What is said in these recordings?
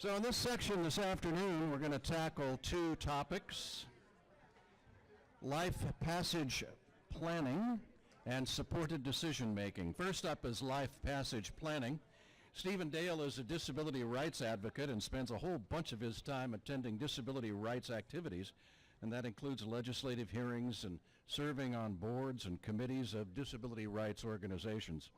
So in this section this afternoon, we're going to tackle two topics: life passage planning and supported decision making. First up is life passage planning. Stephen Dale is a disability rights advocate and spends a whole bunch of his time attending disability rights activities, and that includes legislative hearings and serving on boards and committees of disability rights organizations.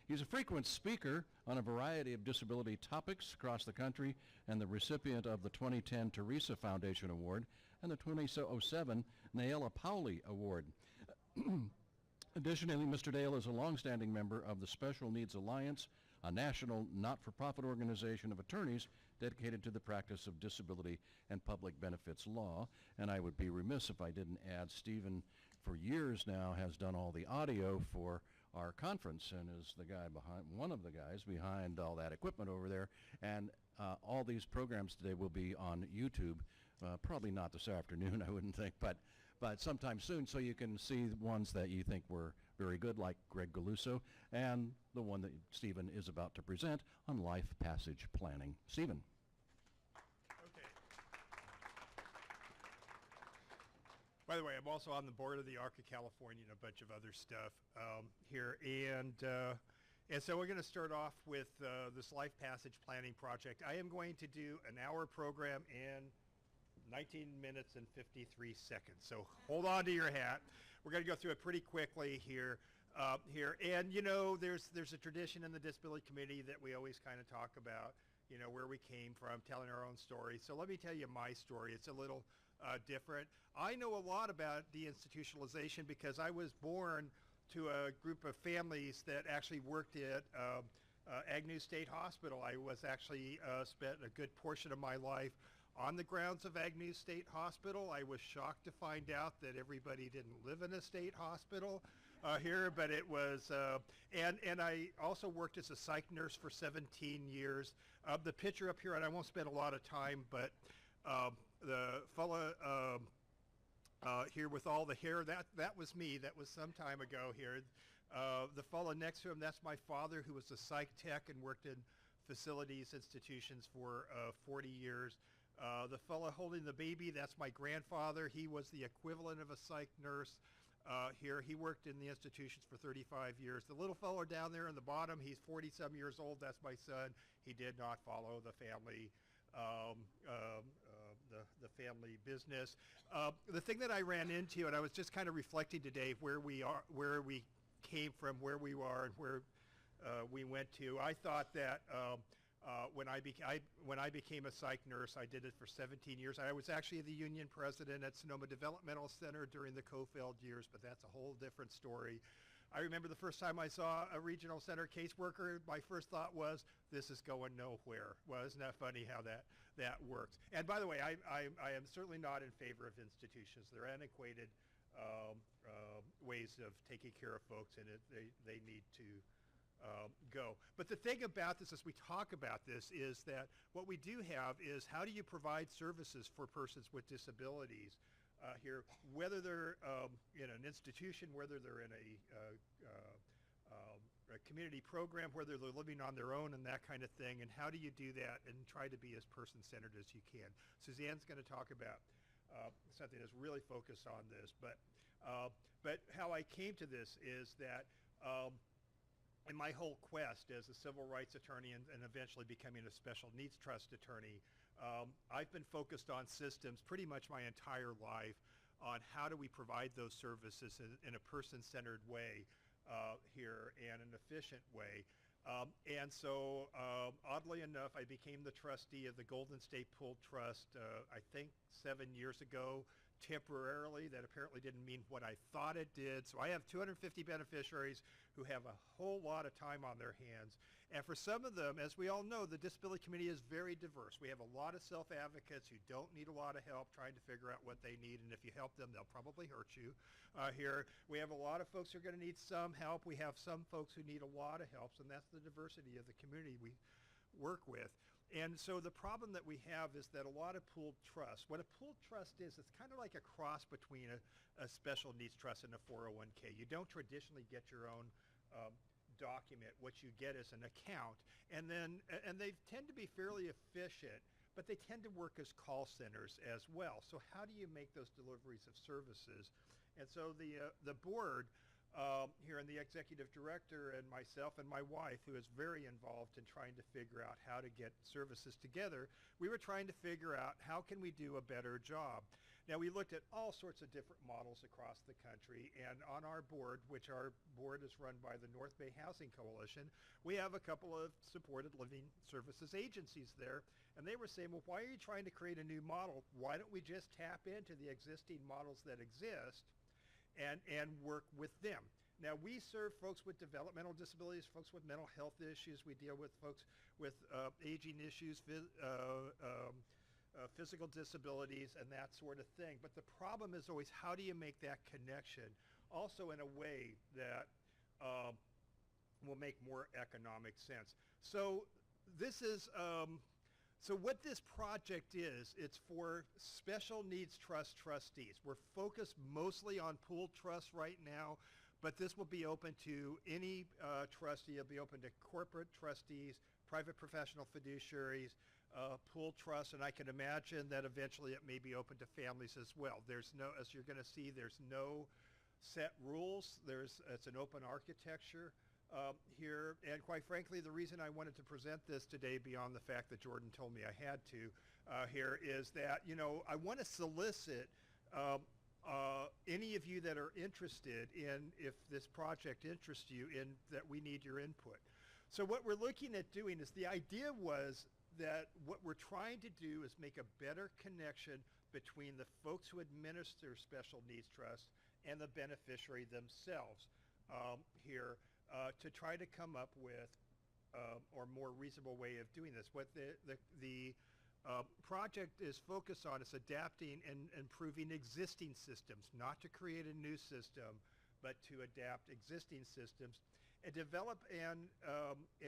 He's a frequent speaker on a variety of disability topics across the country and the recipient of the 2010 Teresa Foundation Award and the 2007 Naela Powley Award. Additionally, Mr. Dale is a longstanding member of the Special Needs Alliance, a national not-for-profit organization of attorneys dedicated to the practice of disability and public benefits law. And I would be remiss if I didn't add, Stephen, for years now, has done all the audio for our conference and is the guy behind, one of the guys behind all that equipment over there. And all these programs today will be on YouTube. Probably not this afternoon, I wouldn't think, but sometime soon, so you can see the ones that you think were very good, like Greg Galuso, and the one that Stephen is about to present on life passage planning. Stephen. Okay. By the way, I'm also on the board of the ARC of California and a bunch of other stuff here, and so we're going to start off with this life passage planning project. I am going to do an hour program in 19 minutes and 53 seconds. So hold on to your hat. We're going to go through it pretty quickly here. And you know, there's a tradition in the disability community that we always kind of talk about, you know, where we came from, telling our own story. So let me tell you my story. It's a little different. I know a lot about deinstitutionalization because I was born to a group of families that actually worked at Agnew State Hospital. I was actually spent a good portion of my life on the grounds of Agnew State Hospital. I was shocked to find out that everybody didn't live in a state hospital here, but it was, and I also worked as a psych nurse for 17 years. The picture up here, and I won't spend a lot of time, but the fella here with all the hair, that was me. That was some time ago here. The fella next to him, that's my father, who was a psych tech and worked in facilities, institutions for 40 years. The fellow holding the baby, that's my grandfather. He was the equivalent of a psych nurse here. He worked in the institutions for 35 years. The little fellow down there in the bottom, he's 40-some years old. That's my son. He did not follow the family the family business. The thing that I ran into, and I was just kind of reflecting today where we are, where we came from, where we are, and where we went to. I thought that when I became a psych nurse, I did it for 17 years. I was actually the union president at Sonoma Developmental Center during the Cofeld years, but that's a whole different story. I remember the first time I saw a regional center caseworker, my first thought was, this is going nowhere. Well, isn't that funny how that works? And by the way, I am certainly not in favor of institutions. They're antiquated ways of taking care of folks, and they need to go. But the thing about this, as we talk about this, is that what we do have is, how do you provide services for persons with disabilities here, whether they're in an institution, whether they're in a community program, whether they're living on their own and that kind of thing, and how do you do that and try to be as person-centered as you can. Suzanne's going to talk about something that's really focused on this, but how I came to this is that in my whole quest as a civil rights attorney and eventually becoming a special needs trust attorney, I've been focused on systems pretty much my entire life on how do we provide those services in a person-centered way here and an efficient way. And so oddly enough, I became the trustee of the Golden State Pool Trust, I think 7 years ago, temporarily. That apparently didn't mean what I thought it did. So I have 250 beneficiaries who have a whole lot of time on their hands. And for some of them, as we all know, the disability community is very diverse. We have a lot of self-advocates who don't need a lot of help trying to figure out what they need. And if you help them, they'll probably hurt you here. We have a lot of folks who are going to need some help. We have some folks who need a lot of help. And that's the diversity of the community we work with. And so the problem that we have is that a lot of pooled trusts, what a pooled trust is, it's kind of like a cross between a special needs trust and a 401k. You don't traditionally get your own document. What you get is an account, and they tend to be fairly efficient, but they tend to work as call centers as well. So how do you make those deliveries of services? And so the board here, and the executive director and myself and my wife, who is very involved in trying to figure out how to get services together, we were trying to figure out how can we do a better job. Now, we looked at all sorts of different models across the country, and on our board, which our board is run by the North Bay Housing Coalition, we have a couple of supported living services agencies there, and they were saying, well, why are you trying to create a new model? Why don't we just tap into the existing models that exist and work with them? Now, we serve folks with developmental disabilities, folks with mental health issues. We deal with folks with aging issues, physical disabilities, and that sort of thing. But the problem is always, how do you make that connection also in a way that will make more economic sense? So this is so what this project is, it's for special needs trust trustees. We're focused mostly on pooled trust right now, but this will be open to any trustee. It'll be open to corporate trustees, private professional fiduciaries, pooled trusts, and I can imagine that eventually it may be open to families as well. There's no, as you're going to see, there's no set rules. It's an open architecture here, and quite frankly, the reason I wanted to present this today, beyond the fact that Jordan told me I had to here, is that, you know, I want to solicit any of you that are interested in, if this project interests you, in that we need your input. So what we're looking at doing is, the idea was that what we're trying to do is make a better connection between the folks who administer special needs trust and the beneficiary themselves here, to try to come up with or more reasonable way of doing this. What the project is focused on is adapting and improving existing systems, not to create a new system, but to adapt existing systems and develop and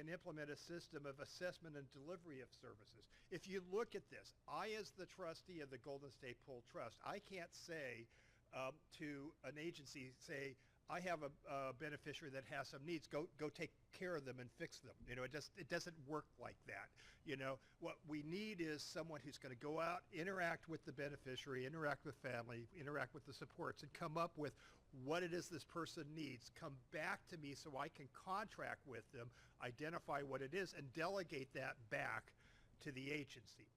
implement a system of assessment and delivery of services. If you look at this, I, as the trustee of the Golden State Pool Trust, I can't say to an agency, say, I have a beneficiary that has some needs, go take care of them and fix them. You know, it doesn't work like that. You know, what we need is someone who's going to go out, interact with the beneficiary, interact with family, interact with the supports, and come up with what it is this person needs, come back to me so I can contract with them, identify what it is, and delegate that back to the agency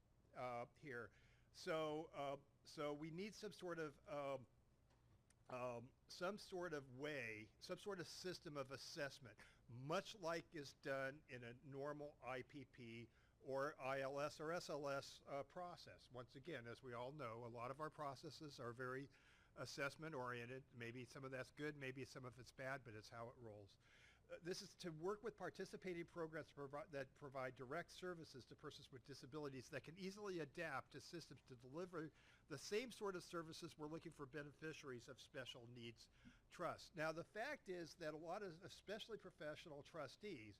here. So we need some sort of way, some sort of system of assessment, much like is done in a normal IPP or ILS or SLS process. Once again, as we all know, a lot of our processes are very assessment oriented. Maybe some of that's good, maybe some of it's bad, but it's how it rolls. This is to work with participating programs that provide direct services to persons with disabilities that can easily adapt to systems to deliver the same sort of services we're looking for beneficiaries of special needs trust. Now, the fact is that a lot of, especially professional trustees,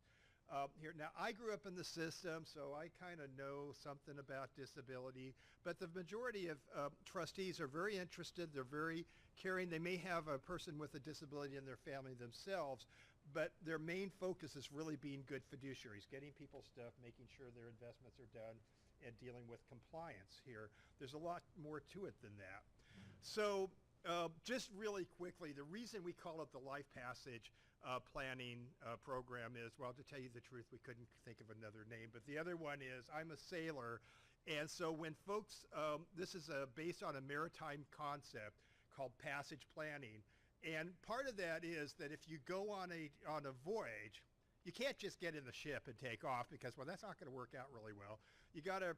here. Now, I grew up in the system, so I kind of know something about disability, but the majority of trustees are very interested. They're very caring. They may have a person with a disability in their family themselves, but their main focus is really being good fiduciaries, getting people stuff, making sure their investments are done, and dealing with compliance here. There's a lot more to it than that. So just really quickly, the reason we call it the Life Passage planning program is, well, to tell you the truth, we couldn't think of another name, but the other one is, I'm a sailor, and so when folks, this is based on a maritime concept called passage planning, and part of that is that if you go on a voyage, you can't just get in the ship and take off, because, well, that's not going to work out really well. You got to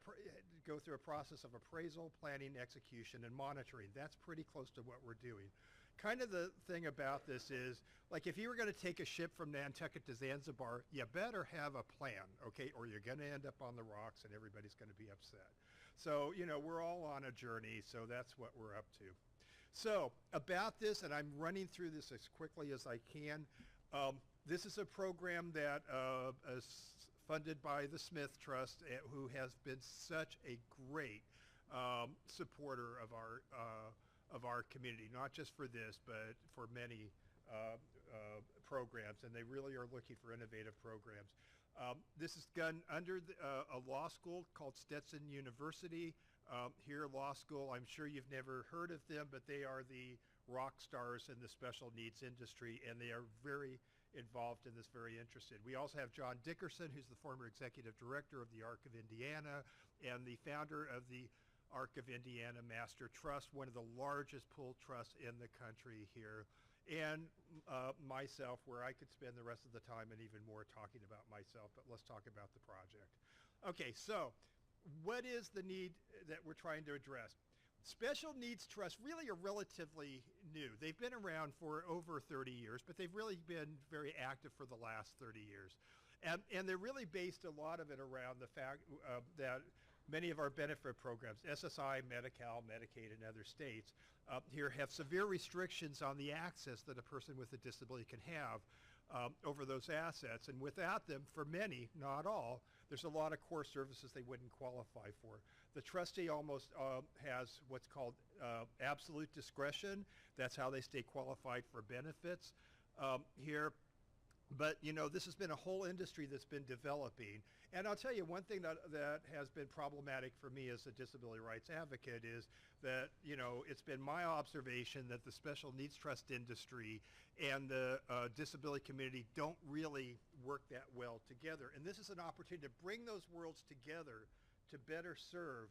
go through a process of appraisal, planning, execution, and monitoring. That's pretty close to what we're doing. Kind of the thing about this is, like, if you were going to take a ship from Nantucket to Zanzibar, you better have a plan, okay, or you're going to end up on the rocks and everybody's going to be upset. So, you know, we're all on a journey, so that's what we're up to. So about this, and I'm running through this as quickly as I can, this is a program that is funded by the Smith Trust, who has been such a great supporter of our community, not just for this, but for many programs, and they really are looking for innovative programs. This is done under a law school called Stetson University. Here, law school, I'm sure you've never heard of them, but they are the rock stars in the special needs industry, and they are very involved in this, very interested. We also have John Dickerson, who's the former executive director of the Arc of Indiana and the founder of the Arc of Indiana Master Trust, one of the largest pool trusts in the country here. And myself, where I could spend the rest of the time and even more talking about myself, but let's talk about the project. Okay, so what is the need that we're trying to address? Special needs trusts really are relatively new. They've been around for over 30 years, but they've really been very active for the last 30 years. And they're really based a lot of it around the fact that many of our benefit programs, SSI, Medi-Cal, Medicaid, and other states here have severe restrictions on the access that a person with a disability can have over those assets. And without them, for many, not all, there's a lot of core services they wouldn't qualify for. The trustee almost has what's called absolute discretion. That's how they stay qualified for benefits here. But, you know, this has been a whole industry that's been developing. And I'll tell you, one thing that has been problematic for me as a disability rights advocate is that, you know, it's been my observation that the special needs trust industry and the disability community don't really work that well together. And this is an opportunity to bring those worlds together to better serve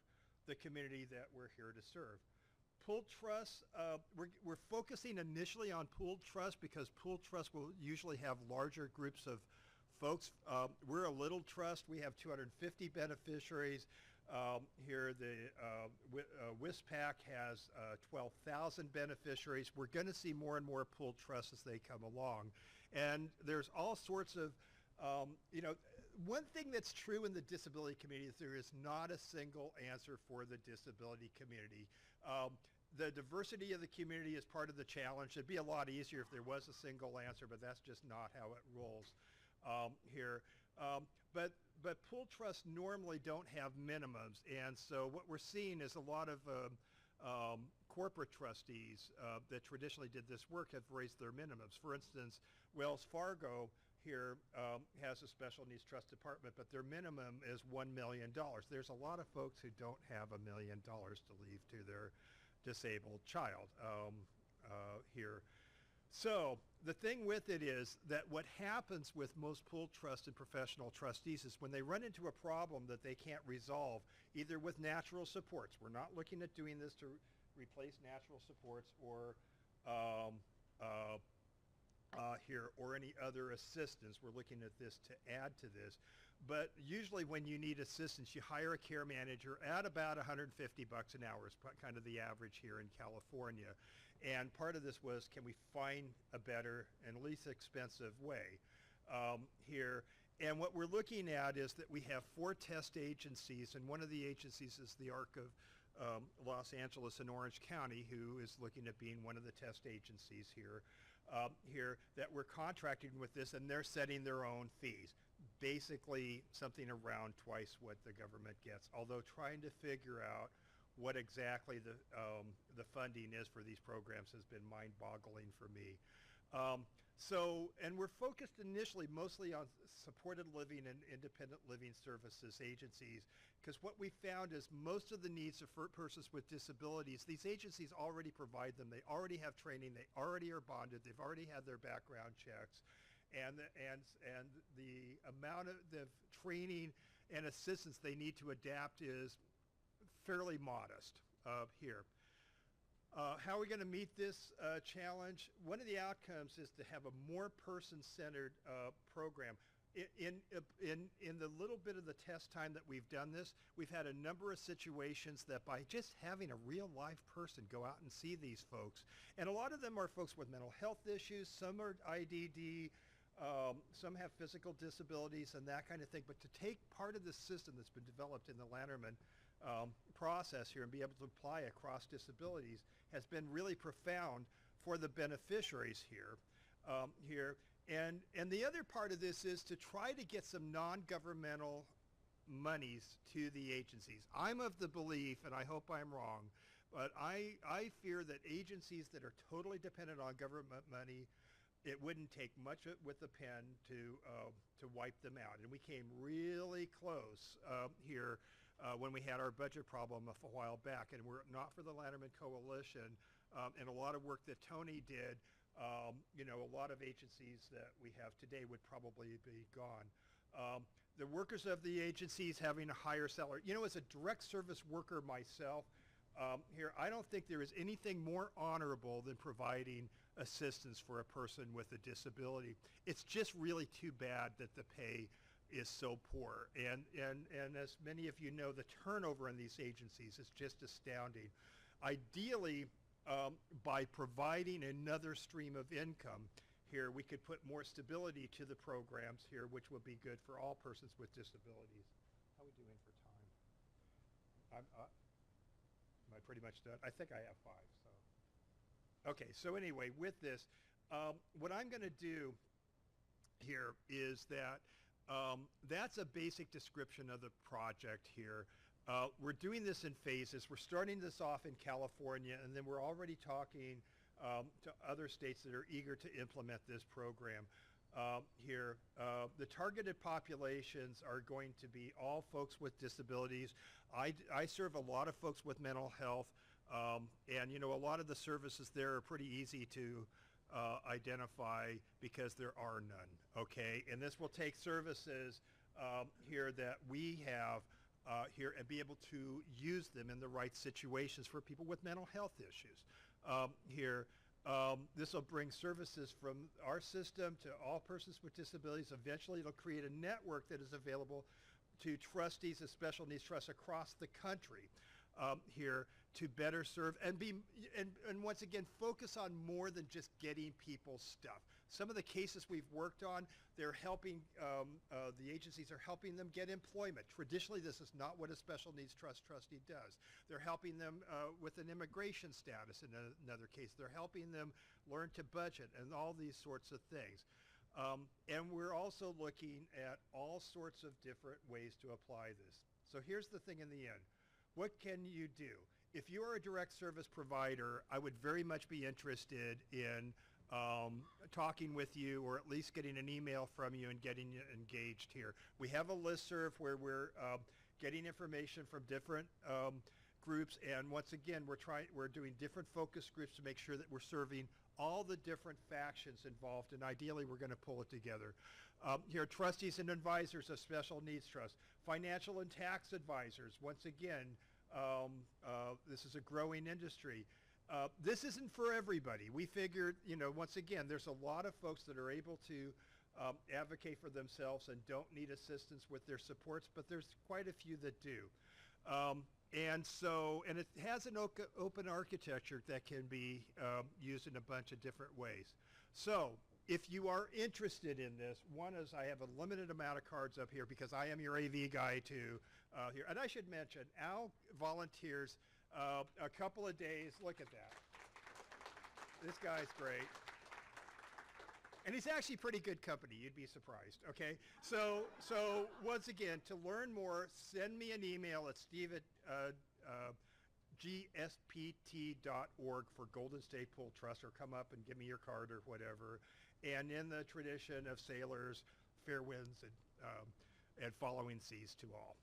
the community that we're here to serve. Pooled trusts, we're focusing initially on pooled trusts because pooled trusts will usually have larger groups of folks. We're a little trust. We have 250 beneficiaries. Here, the WISPAC has 12,000 beneficiaries. We're going to see more and more pooled trusts as they come along. And there's all sorts of, you know, one thing that's true in the disability community is there is not a single answer for the disability community. The diversity of the community is part of the challenge. It'd be a lot easier if there was a single answer, but that's just not how it rolls here. But pool trusts normally don't have minimums, and so what we're seeing is a lot of corporate trustees that traditionally did this work have raised their minimums. For instance, Wells Fargo here has a special needs trust department, but their minimum is $1 million. There's a lot of folks who don't have $1 million to leave to their disabled child here. So the thing with it is that what happens with most pooled trust and professional trustees is when they run into a problem that they can't resolve, either with natural supports. We're not looking at doing this to replace natural supports or here or any other assistance. We're looking at this to add to this. But usually when you need assistance, you hire a care manager at about $150 an hour is kind of the average here in California. And part of this was, can we find a better and least expensive way here? And what we're looking at is that we have 4 test agencies, and one of the agencies is the Arc of Los Angeles and Orange County, who is looking at being one of the test agencies here, that we're contracting with this, and they're setting their own fees. Basically something around twice what the government gets, although trying to figure out what exactly the funding is for these programs has been mind-boggling for me. And we're focused initially mostly on supported living and independent living services agencies, because what we found is most of the needs of persons with disabilities, these agencies already provide them. They already have training. They already are bonded. They've already had their background checks. And the amount of the training and assistance they need to adapt is fairly modest here. How are we going to meet this challenge? One of the outcomes is to have a more person-centered program. In the little bit of the test time that we've done this, we've had a number of situations that by just having a real live person go out and see these folks, and a lot of them are folks with mental health issues, some are IDD, some have physical disabilities and that kind of thing, but to take part of the system that's been developed in the Lanterman process here and be able to apply across disabilities has been really profound for the beneficiaries here. And the other part of this is to try to get some non-governmental monies to the agencies. I'm of the belief, and I hope I'm wrong, but I fear that agencies that are totally dependent on government money it wouldn't take much with a pen to wipe them out. And we came really close here when we had our budget problem a while back. And were it not for the Lanterman Coalition and a lot of work that Tony did, you know, a lot of agencies that we have today would probably be gone. The workers of the agencies having a higher salary. You know, as a direct service worker myself, here, I don't think there is anything more honorable than providing assistance for a person with a disability. It's just really too bad that the pay is so poor. And as many of you know, the turnover in these agencies is just astounding. Ideally, by providing another stream of income here, we could put more stability to the programs here, which would be good for all persons with disabilities. How are we doing for time? Am I pretty much done? I think I have 5, so. Okay, so anyway, with this, what I'm going to do here is that that's a basic description of the project here. We're doing this in phases. We're starting this off in California, and then we're already talking to other states that are eager to implement this program. Here, the targeted populations are going to be all folks with disabilities. I serve a lot of folks with mental health, and you know, a lot of the services there are pretty easy to identify because there are none, okay? And this will take services here that we have here and be able to use them in the right situations for people with mental health issues. Here, this will bring services from our system to all persons with disabilities. Eventually, it'll create a network that is available to trustees of special needs trusts across the country here to better serve and once again focus on more than just getting people stuff. Some of the cases we've worked on, they're helping, the agencies are helping them get employment. Traditionally, this is not what a special needs trust trustee does. They're helping them with an immigration status in another case. They're helping them learn to budget and all these sorts of things. And we're also looking at all sorts of different ways to apply this. So here's the thing in the end. What can you do? If you are a direct service provider, I would very much be interested in talking with you, or at least getting an email from you and getting you engaged here. We have a listserv where we're getting information from different groups, and once again, we're doing different focus groups to make sure that we're serving all the different factions involved, and ideally we're going to pull it together. Here, trustees and advisors of special needs trusts, financial and tax advisors. Once again, this is a growing industry. This isn't for everybody. We figured, you know, once again, there's a lot of folks that are able to advocate for themselves and don't need assistance with their supports, but there's quite a few that do. And it has an open architecture that can be used in a bunch of different ways. So if you are interested in this, one is I have a limited amount of cards up here because I am your AV guy too here. And I should mention, Al volunteers a couple of days. Look at that. This guy's great. And he's actually pretty good company. You'd be surprised, okay? So once again, to learn more, send me an email at steve@gspt.org for Golden State Pool Trust, or come up and give me your card or whatever. And in the tradition of sailors, fair winds and following seas to all.